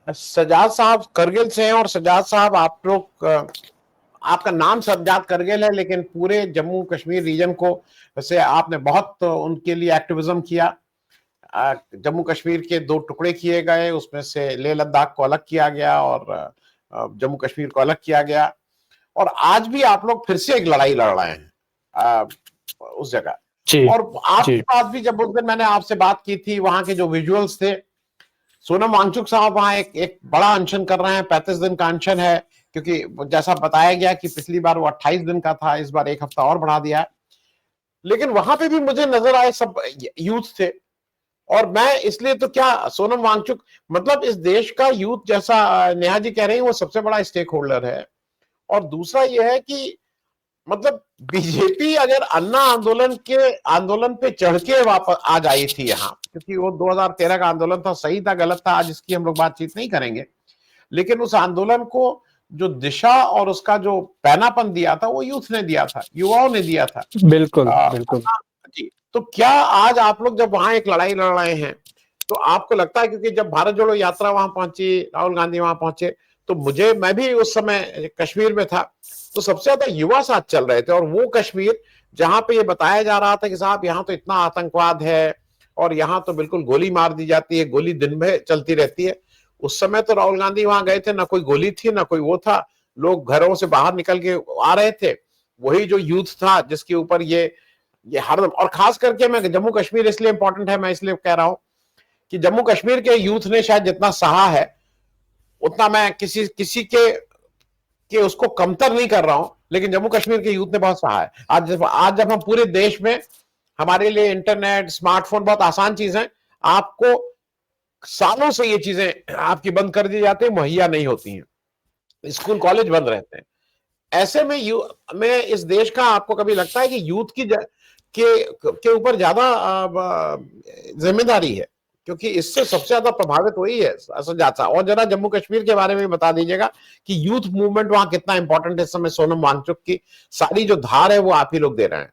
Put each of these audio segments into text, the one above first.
सजाद साहब करगिल से हैं, और सजाद साहब आप लोग आपका नाम सज्जाद करगिल है, लेकिन पूरे जम्मू कश्मीर रीजन को वैसे आपने बहुत उनके लिए एक्टिविज्म किया। जम्मू कश्मीर के दो टुकड़े किए गए, उसमें से लेह लद्दाख को अलग किया गया और जम्मू कश्मीर को अलग किया गया, और आज भी आप लोग फिर से एक लड़ाई लड़ रहे हैं उस जगह। जी और आपके जी पास भी जब उस दिन मैंने आपसे बात की थी, वहां के जो विजुअल्स थे, सोनम वांगचुक साहब वहां एक बड़ा अनशन कर रहे हैं, 35 दिन का अनशन है, क्योंकि जैसा बताया गया कि पिछली बार वो 28 दिन का था, इस बार एक हफ्ता और बढ़ा दिया है। लेकिन वहां पे भी मुझे नजर आए सब यूथ थे, और मैं इसलिए तो क्या, सोनम वांगचुक मतलब इस देश का यूथ, जैसा नेहा जी कह रही है, वो सबसे बड़ा स्टेक होल्डर है। और दूसरा ये है कि मतलब बीजेपी अगर अन्ना आंदोलन पे चढ़ के वापस आज आई थी यहाँ, क्योंकि वो 2013 का आंदोलन था, सही था गलत था आज इसकी हम लोग बातचीत नहीं करेंगे, लेकिन उस आंदोलन को जो दिशा और उसका जो पैनापन दिया था वो यूथ ने दिया था, युवाओं ने दिया था। बिल्कुल बिल्कुल। जी, तो क्या आज आप लोग जब वहां एक लड़ाई लड़ रहे हैं, तो आपको लगता है, क्योंकि जब भारत जोड़ो यात्रा वहां पहुंची, राहुल गांधी वहां पहुंचे, तो मैं भी उस समय कश्मीर में था, तो सबसे ज्यादा युवा साथ चल रहे थे, और वो कश्मीर जहां पे ये बताया जा रहा था कि साहब यहाँ तो इतना आतंकवाद है, और यहाँ तो बिल्कुल गोली मार दी जाती है, गोली दिन भर चलती रहती है। उस समय तो राहुल गांधी वहां गए थे, ना कोई गोली थी ना कोई वो था, लोग घरों से बाहर निकल के आ रहे थे। वही जो यूथ था जिसके ऊपर ये हरदम, और खास करके मैं जम्मू कश्मीर इसलिए इंपॉर्टेंट है, मैं इसलिए कह रहा हूं कि जम्मू कश्मीर के यूथ ने शायद जितना सहा है, उतना मैं किसी किसी के उसको कमतर नहीं कर रहा हूं, लेकिन जम्मू कश्मीर के यूथ ने बहुत सहा है। आज जब हम पूरे देश में, हमारे लिए इंटरनेट स्मार्टफोन बहुत आसान चीज है, आपको सालों से ये चीजें आपकी बंद कर दी जाती है, मुहैया नहीं होती हैं, स्कूल कॉलेज बंद रहते हैं। ऐसे में में इस देश का आपको कभी लगता है कि यूथ के ऊपर ज्यादा जिम्मेदारी है, क्योंकि इससे सबसे ज्यादा प्रभावित वही है सज्जाद साहब। और जरा जम्मू कश्मीर के बारे में बता दीजिएगा कि यूथ मूवमेंट वहां कितना इंपॉर्टेंट है इस समय, सोनम वांगचुक की सारी जो धार है वो आप ही लोग दे रहे हैं,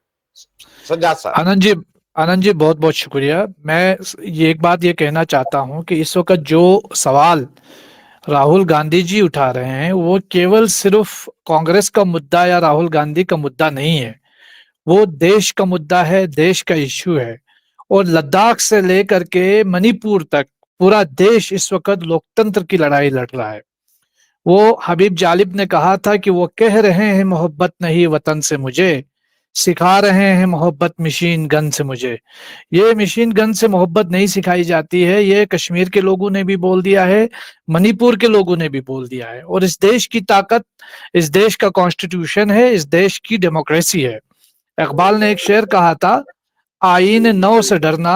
सज्जाद साहब। आनंद जी, आनंद जी बहुत बहुत शुक्रिया। मैं ये एक बात ये कहना चाहता हूं कि इस वक्त जो सवाल राहुल गांधी जी उठा रहे हैं वो केवल सिर्फ कांग्रेस का मुद्दा या राहुल गांधी का मुद्दा नहीं है, वो देश का मुद्दा है, देश का इश्यू है। और लद्दाख से लेकर के मणिपुर तक पूरा देश इस वक्त लोकतंत्र की लड़ाई लड़ रहा है। वो हबीब जालिब ने कहा था कि वो कह रहे हैं मोहब्बत नहीं वतन से मुझे, सिखा रहे हैं मोहब्बत मशीन गन से मुझे। ये मशीन गन से मोहब्बत नहीं सिखाई जाती है, ये कश्मीर के लोगों ने भी बोल दिया है, मणिपुर के लोगों ने भी बोल दिया है। और इस देश की ताकत, इस देश का कॉन्स्टिट्यूशन है, इस देश की डेमोक्रेसी है। इकबाल ने एक शेर कहा था, आईन नौ से डरना,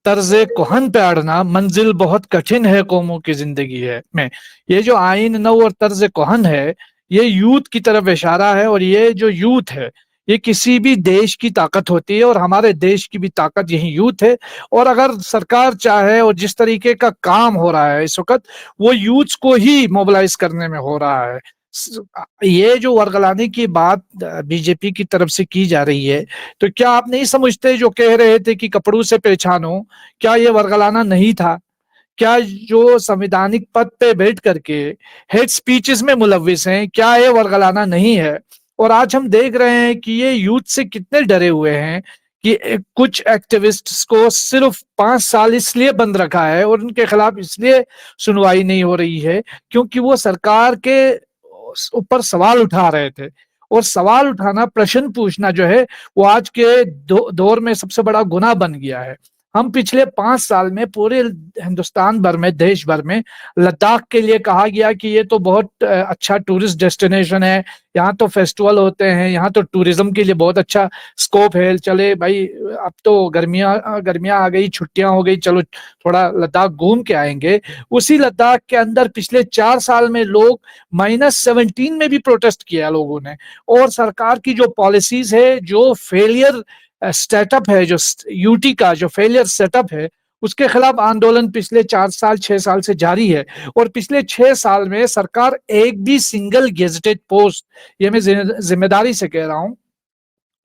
तर्ज कोहन पे अड़ना, मंजिल बहुत कठिन है कौमों की जिंदगी है में। ये जो आईन नौ और तर्ज कोहन है, ये यूथ की तरफ इशारा है। और ये जो यूथ है, ये किसी भी देश की ताकत होती है, और हमारे देश की भी ताकत यही यूथ है। और अगर सरकार चाहे, और जिस तरीके का काम हो रहा है इस वक्त, वो यूथ को ही मोबिलाइज करने में हो रहा है। ये जो वर्गलाने की बात बीजेपी की तरफ से की जा रही है, तो क्या आप नहीं समझते जो कह रहे थे कि कपड़ों से पहचानो, क्या ये वर्गलाना नहीं था? क्या जो संवैधानिक पद पे बैठ करके हेड स्पीचेस में मुलविस हैं, क्या ये वर्गलाना नहीं है? और आज हम देख रहे हैं कि ये यूथ से कितने डरे हुए हैं कि कुछ एक्टिविस्ट्स को सिर्फ 5 साल इसलिए बंद रखा है और उनके खिलाफ इसलिए सुनवाई नहीं हो रही है क्योंकि वो सरकार के ऊपर सवाल उठा रहे थे। और सवाल उठाना, प्रश्न पूछना जो है, वो आज के दौर में सबसे बड़ा गुनाह बन गया है। हम पिछले 5 साल में पूरे हिंदुस्तान भर में, देश भर में, लद्दाख के लिए कहा गया कि ये तो बहुत अच्छा टूरिस्ट डेस्टिनेशन है, यहाँ तो फेस्टिवल होते हैं, यहाँ तो टूरिज्म के लिए बहुत अच्छा स्कोप है, चले भाई अब तो गर्मियाँ गर्मियाँ आ गई, छुट्टियां हो गई, चलो थोड़ा लद्दाख घूम के आएंगे। उसी लद्दाख के अंदर पिछले 4 साल में लोग -17 में भी प्रोटेस्ट किया लोगों ने। और सरकार की जो पॉलिसीज है, जो फेलियर स्टेटअप है, जो यूटी का जो फेलियर सेटअप है, उसके खिलाफ आंदोलन पिछले 4 साल 6 साल से जारी है। और पिछले 6 साल में सरकार एक भी सिंगल गेजेटेड पोस्ट, ये मैं जिम्मेदारी से कह रहा हूं,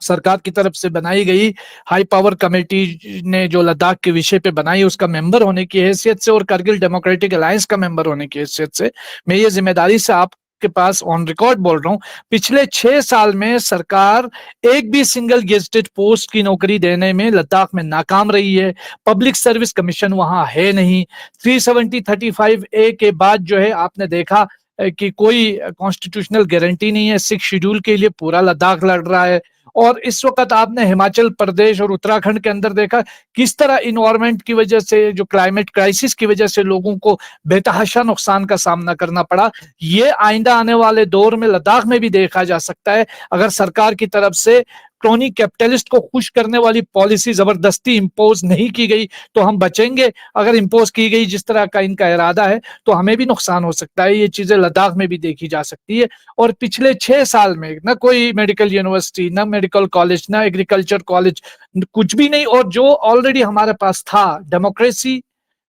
सरकार की तरफ से बनाई गई हाई पावर कमेटी ने जो लद्दाख के विषय पे बनाई, उसका मेंबर होने की हैसियत से और करगिल डेमोक्रेटिक अलायंस का मेंबर होने की हैसियत से मैं ये जिम्मेदारी से आपके पास ऑन रिकॉर्ड बोल रहा हूं, पिछले 6 साल में सरकार एक भी सिंगल गेजेटेड पोस्ट की नौकरी देने में लद्दाख में नाकाम रही है। पब्लिक सर्विस कमीशन वहां है नहीं। 370-35A के बाद जो है आपने देखा कि कोई कॉन्स्टिट्यूशनल गारंटी नहीं है। 6 शेड्यूल के लिए पूरा लद्दाख लड़ रहा है। और इस वक्त आपने हिमाचल प्रदेश और उत्तराखंड के अंदर देखा किस तरह इन्वायरमेंट की वजह से, जो क्लाइमेट क्राइसिस की वजह से लोगों को बेतहाशा नुकसान का सामना करना पड़ा। ये आइंदा आने वाले दौर में लद्दाख में भी देखा जा सकता है अगर सरकार की तरफ से क्रोनी कैपिटलिस्ट को खुश करने वाली पॉलिसी जबरदस्ती इंपोज नहीं की गई तो हम बचेंगे। अगर इंपोज की गई जिस तरह का इनका इरादा है तो हमें भी नुकसान हो सकता है। ये चीजें लद्दाख में भी देखी जा सकती है। और पिछले 6 साल में न कोई मेडिकल यूनिवर्सिटी, न मेडिकल कॉलेज, न एग्रीकल्चर कॉलेज, कुछ भी नहीं। और जो ऑलरेडी हमारे पास था, डेमोक्रेसी,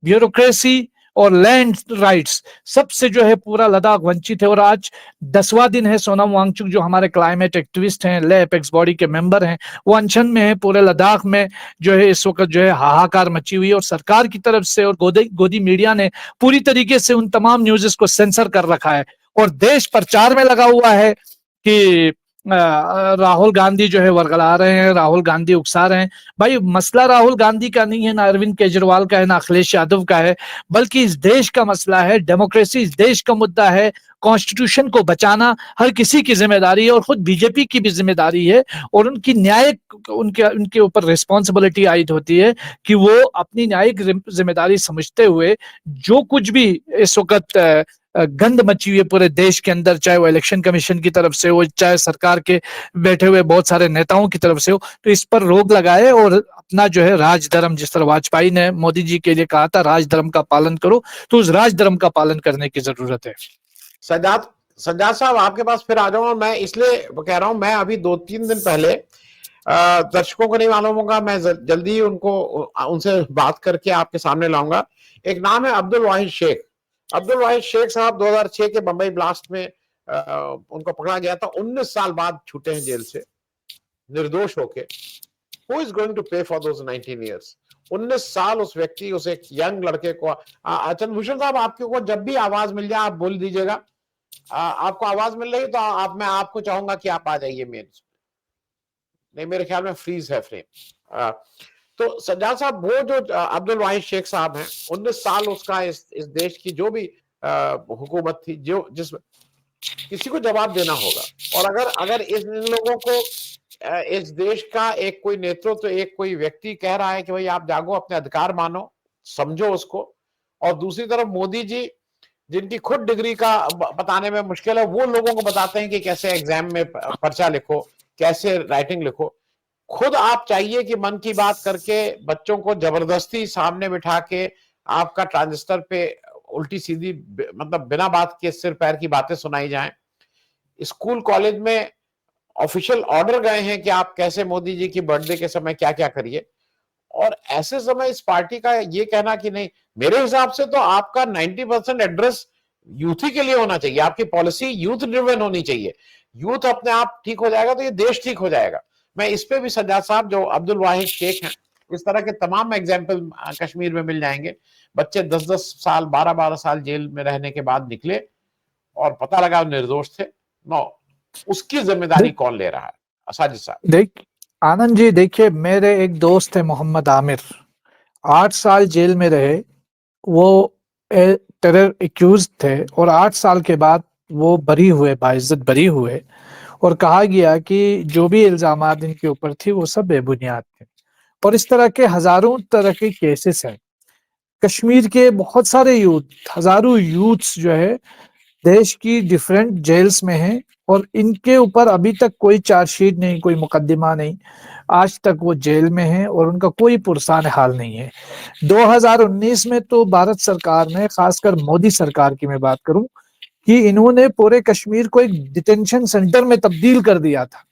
ब्यूरोक्रेसी और लैंड राइट्स, सबसे जो है पूरा लद्दाख वंचित है। और आज 10वां दिन है। सोनम वांगचुक जो हमारे क्लाइमेट एक्टिविस्ट हैं, ले एपेक्स बॉडी के मेंबर हैं, वो अनशन में है। पूरे लद्दाख में जो है इस वक्त जो है हाहाकार मची हुई है। और सरकार की तरफ से और गोदी मीडिया ने पूरी तरीके से उन तमाम न्यूज़ को सेंसर कर रखा है। और देश प्रचार में लगा हुआ है कि राहुल गांधी जो है वर्गला रहे हैं, राहुल गांधी उकसा रहे हैं। भाई मसला राहुल गांधी का नहीं है, ना अरविंद केजरीवाल का है, ना अखिलेश यादव का है, बल्कि इस देश का मसला है। डेमोक्रेसी इस देश का मुद्दा है। कॉन्स्टिट्यूशन को बचाना हर किसी की जिम्मेदारी है और खुद बीजेपी की भी जिम्मेदारी है। और उनकी न्यायिक उनके ऊपर रिस्पॉन्सिबिलिटी आयद होती है कि वो अपनी न्यायिक जिम्मेदारी समझते हुए जो कुछ भी इस वक्त गंद मची हुई है पूरे देश के अंदर, चाहे वो इलेक्शन कमीशन की तरफ से हो, चाहे सरकार के बैठे हुए बहुत सारे नेताओं की तरफ से हो, तो इस पर रोक लगाए और अपना जो है राजधर्म, जिस तरह वाजपेयी ने मोदी जी के लिए कहा था राजधर्म का पालन करो, तो उस राजधर्म का पालन करने की जरूरत है। सज्जाद साहब आपके पास फिर आ जाऊं। मैं इसलिए कह रहा हूं, मैं अभी 2-3 दिन पहले, दर्शकों को नहीं मालूम होगा, मैं जल्दी उनसे बात करके आपके सामने लाऊंगा। एक नाम है अब्दुल वाहिद शेख। अब्दुल वाहिद शेख साहब 2006 के बंबई ब्लास्ट में उनको पकड़ा गया था। 19 साल बाद छूटे हैं जेल से निर्दोष होके। Who is going to pay for those 19 years? 19 साल उस व्यक्ति, उस एक यंग लड़के को। चंद्रभूषण साहब आपके को जब भी आवाज मिल जाए आप बोल दीजिएगा। आपको आवाज मिल रही है तो मैं आपको चाहूंगा कि आप आ जाइए मेन। नहीं, मेरे ख्याल में फ्रीज है फ्रेम। तो सज्जाद साहब, वो जो अब्दुल वाहिद शेख साहब हैं, 19 साल उसका इस देश की जो भी हुकूमत थी, जिस किसी को जवाब देना होगा। और अगर इन लोगों को इस देश का एक कोई नेतृत्व, एक कोई व्यक्ति कह रहा है कि भाई आप जागो, अपने अधिकार मानो, समझो उसको, और दूसरी तरफ मोदी जी जिनकी खुद डिग्री का बताने में मुश्किल है, वो लोगों को बताते हैं कि कैसे एग्जाम में पर्चा लिखो, कैसे राइटिंग लिखो। खुद आप चाहिए कि मन की बात करके बच्चों को जबरदस्ती सामने बिठा के आपका ट्रांजिस्टर पे उल्टी सीधी, मतलब बिना बात के सिर पैर की बातें सुनाई जाएं। स्कूल कॉलेज में ऑफिशियल ऑर्डर गए हैं कि आप कैसे मोदी जी की बर्थडे के समय क्या क्या करिए। और ऐसे समय इस पार्टी का ये कहना कि नहीं, मेरे हिसाब से तो आपका 90% एड्रेस यूथ ही के लिए होना चाहिए। आपकी पॉलिसी यूथ ड्रिवन होनी चाहिए। यूथ अपने आप ठीक हो जाएगा तो ये देश ठीक हो जाएगा। मैं इस पे भी सज्जाद साहब, जो अब्दुल वाहिद शेख हैं, इस तरह के तमाम एग्जाम्पल कश्मीर में मिल जाएंगे। बच्चे 10-10 साल, 12-12 साल जेल में रहने के बाद निकले और पता लगा निर्दोष थे। नो, उसकी जिम्मेदारी कौन ले रहा है? साजिद साहब। आनंद जी, देखिए, मेरे एक दोस्त है मोहम्मद आमिर, 8 साल जेल में रहे। वो टेरर एक्यूज थे और 8 साल के बाद वो बरी हुए, बाइज्जत बरी हुए। और कहा गया कि जो भी इल्जामात इनके ऊपर थी वो सब बेबुनियाद थे। और इस तरह के हजारों तरह के केसेस हैं। कश्मीर के बहुत सारे यूथ, हजारों यूथ्स जो है देश की डिफरेंट जेल्स में हैं और इनके ऊपर अभी तक कोई चार्जशीट नहीं, कोई मुकदमा नहीं। आज तक वो जेल में हैं और उनका कोई पुरसान हाल नहीं है। 2019 में तो भारत सरकार ने, खासकर मोदी सरकार की मैं बात करूं, कि इन्होंने पूरे कश्मीर को एक डिटेंशन सेंटर में तब्दील कर दिया था,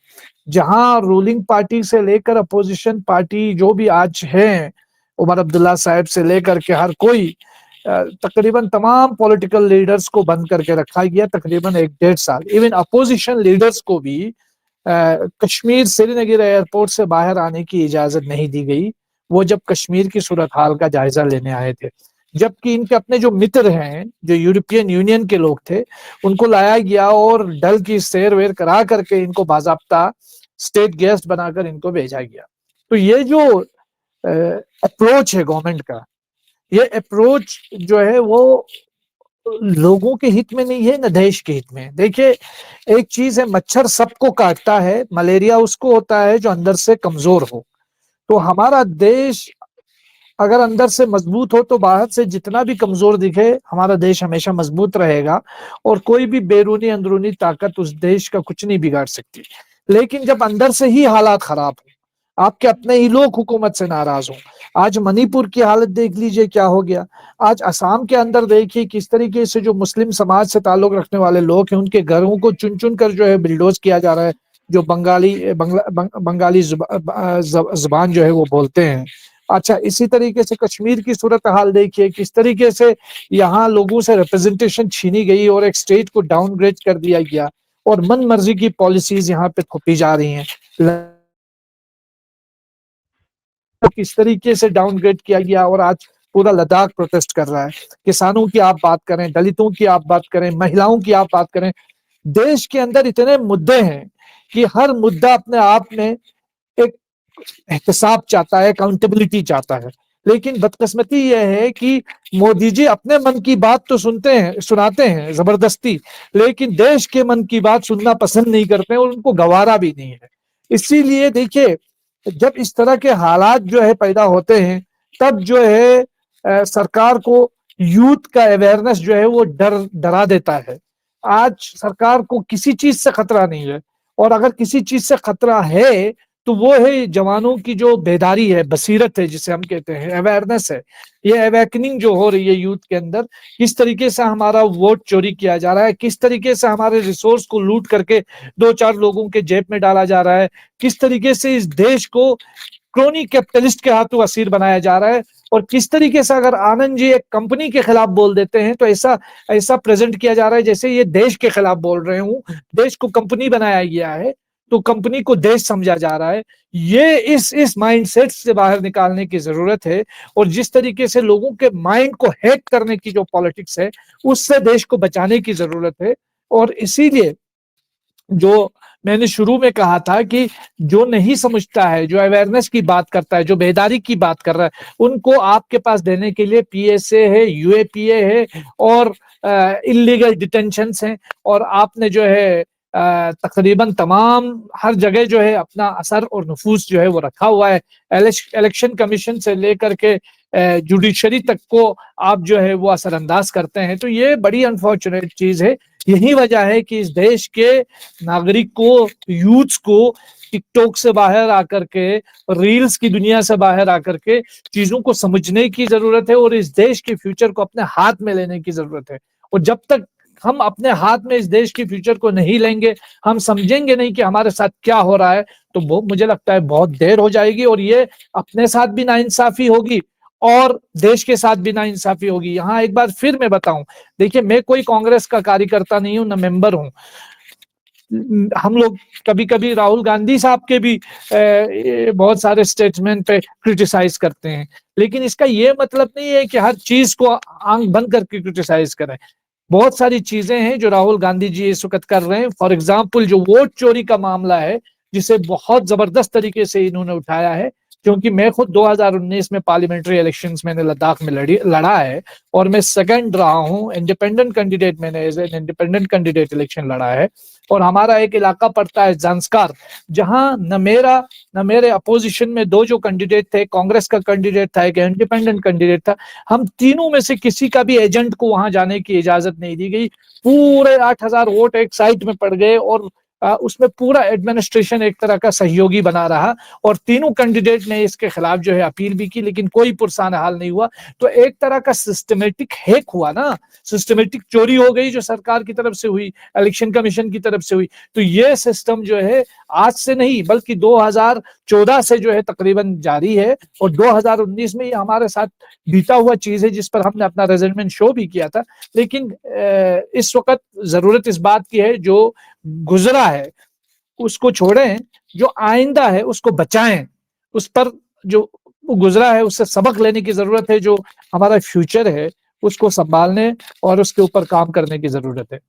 जहां रूलिंग पार्टी से लेकर अपोजिशन पार्टी जो भी आज है, उमर अब्दुल्ला साहब से लेकर के हर कोई, तकरीबन तमाम पॉलिटिकल लीडर्स को बंद करके रखा गया तकरीबन 1-1.5 साल। इवन अपोजिशन लीडर्स को भी कश्मीर श्रीनगर एयरपोर्ट से बाहर आने की इजाजत नहीं दी गई, वो जब कश्मीर की सूरत हाल का जायजा लेने आए थे। जबकि इनके अपने जो मित्र हैं, जो यूरोपियन यूनियन के लोग थे, उनको लाया गया और डल की सैर वेर करा करके इनको बाजाब्ता स्टेट गेस्ट बनाकर इनको भेजा गया। तो ये जो अप्रोच है गवर्नमेंट का, ये अप्रोच जो है वो लोगों के हित में नहीं है, न देश के हित में। देखिए, एक चीज है, मच्छर सबको काटता है, मलेरिया उसको होता है जो अंदर से कमजोर हो। तो हमारा देश अगर अंदर से मजबूत हो तो बाहर से जितना भी कमजोर दिखे, हमारा देश हमेशा मजबूत रहेगा और कोई भी बैरूनी अंदरूनी ताकत उस देश का कुछ नहीं बिगाड़ सकती। लेकिन जब अंदर से ही हालात खराब हो, आपके अपने ही लोग हुकूमत से नाराज हों, आज मणिपुर की हालत देख लीजिए क्या हो गया, आज असम के अंदर देखिए किस तरीके से जो मुस्लिम समाज से ताल्लुक रखने वाले लोग हैं उनके घरों को चुन चुन कर जो है बिल्डोज किया जा रहा है, जो बंगाली जुबान जो है वो बोलते हैं। अच्छा, इसी तरीके से कश्मीर की सूरत हाल देखिए, किस तरीके से यहाँ लोगों से रिप्रेजेंटेशन छीनी गई और एक स्टेट को डाउनग्रेड कर दिया गया और मन मर्जी की पॉलिसीज यहाँ पे थोपी जा रही हैं। किस तरीके से डाउनग्रेड किया गया और आज पूरा लद्दाख प्रोटेस्ट कर रहा है। किसानों की आप बात करें, दलितों की आप बात करें, महिलाओं की आप बात करें, देश के अंदर इतने मुद्दे हैं कि हर मुद्दा अपने आप में एक एहतसाब चाहता है, अकाउंटेबिलिटी चाहता है। लेकिन बदकिस्मती यह है कि मोदी जी अपने मन की बात तो सुनाते हैं जबरदस्ती, लेकिन देश के मन की बात सुनना पसंद नहीं करते हैं और उनको गवारा भी नहीं है। इसीलिए देखिए, जब इस तरह के हालात जो है पैदा होते हैं, तब जो है सरकार को यूथ का अवेयरनेस जो है वो डरा देता है। आज सरकार को किसी चीज से खतरा नहीं है, और अगर किसी चीज से खतरा है तो वो है जवानों की जो बेदारी है, बसीरत है, जिसे हम कहते हैं अवेयरनेस है। ये अवेकनिंग जो हो रही है यूथ के अंदर, किस तरीके से हमारा वोट चोरी किया जा रहा है, किस तरीके से हमारे रिसोर्स को लूट करके दो चार लोगों के जेब में डाला जा रहा है, किस तरीके से इस देश को क्रोनी कैपिटलिस्ट के हाथों असीर बनाया जा रहा है। और किस तरीके से अगर आनंद जी एक कंपनी के खिलाफ बोल देते हैं तो ऐसा ऐसा प्रेजेंट किया जा रहा है जैसे ये देश के खिलाफ बोल रहे हूं। देश को कंपनी बनाया गया है तो कंपनी को देश समझा जा रहा है। ये इस माइंडसेट से बाहर निकालने की जरूरत है, और जिस तरीके से लोगों के माइंड को हैक करने की जो पॉलिटिक्स है उससे देश को बचाने की जरूरत है। और इसीलिए जो मैंने शुरू में कहा था कि जो नहीं समझता है, जो अवेयरनेस की बात करता है, जो बेदारी की बात कर रहा है, उनको आपके पास देने के लिए पीएसए है, यूएपीए है और इलीगल डिटेंशंस हैं। और आपने जो है तकरीबन तमाम हर जगह जो है अपना असर और नफूस जो है वो रखा हुआ है। इलेक्शन कमीशन से लेकर के जुडिशरी तक को आप जो है वो असरअंदाज करते हैं। तो ये बड़ी अनफॉर्चुनेट चीज है। यही वजह है कि इस देश के नागरिक को, यूथ्स को टिकटॉक से बाहर आकर के, रील्स की दुनिया से बाहर आकर के चीजों को समझने की जरूरत है और इस देश के फ्यूचर को अपने हाथ में लेने की जरूरत है। और जब तक हम अपने हाथ में इस देश के फ्यूचर को नहीं लेंगे, हम समझेंगे नहीं कि हमारे साथ क्या हो रहा है, तो वो मुझे लगता है बहुत देर हो जाएगी और ये अपने साथ भी नाइंसाफी होगी और देश के साथ भी नाइंसाफी होगी। यहाँ एक बार फिर मैं बताऊं, देखिए मैं कोई कांग्रेस का कार्यकर्ता नहीं हूं, न मेंबर हूं। हम लोग कभी कभी राहुल गांधी साहब के भी बहुत सारे स्टेटमेंट पे क्रिटिसाइज करते हैं, लेकिन इसका ये मतलब नहीं है कि हर चीज को आंख बंद करके क्रिटिसाइज करें। बहुत सारी चीजें हैं जो राहुल गांधी जी इस वक्त कर रहे हैं। फॉर एग्जाम्पल जो वोट चोरी का मामला है, जिसे बहुत जबरदस्त तरीके से इन्होंने उठाया है, क्योंकि मैं खुद 2019 में पार्लियामेंट्री इलेक्शंस मैंने लद्दाख में लड़ा है और मैं सेकंड रहा हूं इंडिपेंडेंट कैंडिडेट। मैंने as an independent candidate election लड़ा है और हमारा एक इलाका पड़ता है जांस्कार, जहां न मेरे अपोजिशन में दो जो कैंडिडेट थे, कांग्रेस का कैंडिडेट था, एक इंडिपेंडेंट कैंडिडेट था, हम तीनों में से किसी का भी एजेंट को वहां जाने की इजाजत नहीं दी गई। पूरे 8,000 वोट एक साइड में पड़ गए और उसमें पूरा एडमिनिस्ट्रेशन एक तरह का सहयोगी बना रहा और तीनों कैंडिडेट ने इसके खिलाफ जो है अपील भी की, लेकिन कोई पुरसान हाल नहीं हुआ। तो एक तरह का सिस्टमेटिक हैक हुआ ना, सिस्टमेटिक चोरी हो गई जो सरकार की तरफ से हुई, इलेक्शन कमीशन की तरफ से हुई। तो ये सिस्टम जो है आज से नहीं बल्कि 2014 से जो है तकरीबन जारी है और 2019 में ये हमारे साथ बीता हुआ चीज है जिस पर हमने अपना रेजल्टमेंट शो भी किया था। लेकिन इस वक्त जरूरत इस बात की है जो गुजरा है उसको छोड़ें, जो आइंदा है उसको बचाएं, उस पर जो गुजरा है उससे सबक लेने की जरूरत है, जो हमारा फ्यूचर है उसको संभालने और उसके ऊपर काम करने की जरूरत है।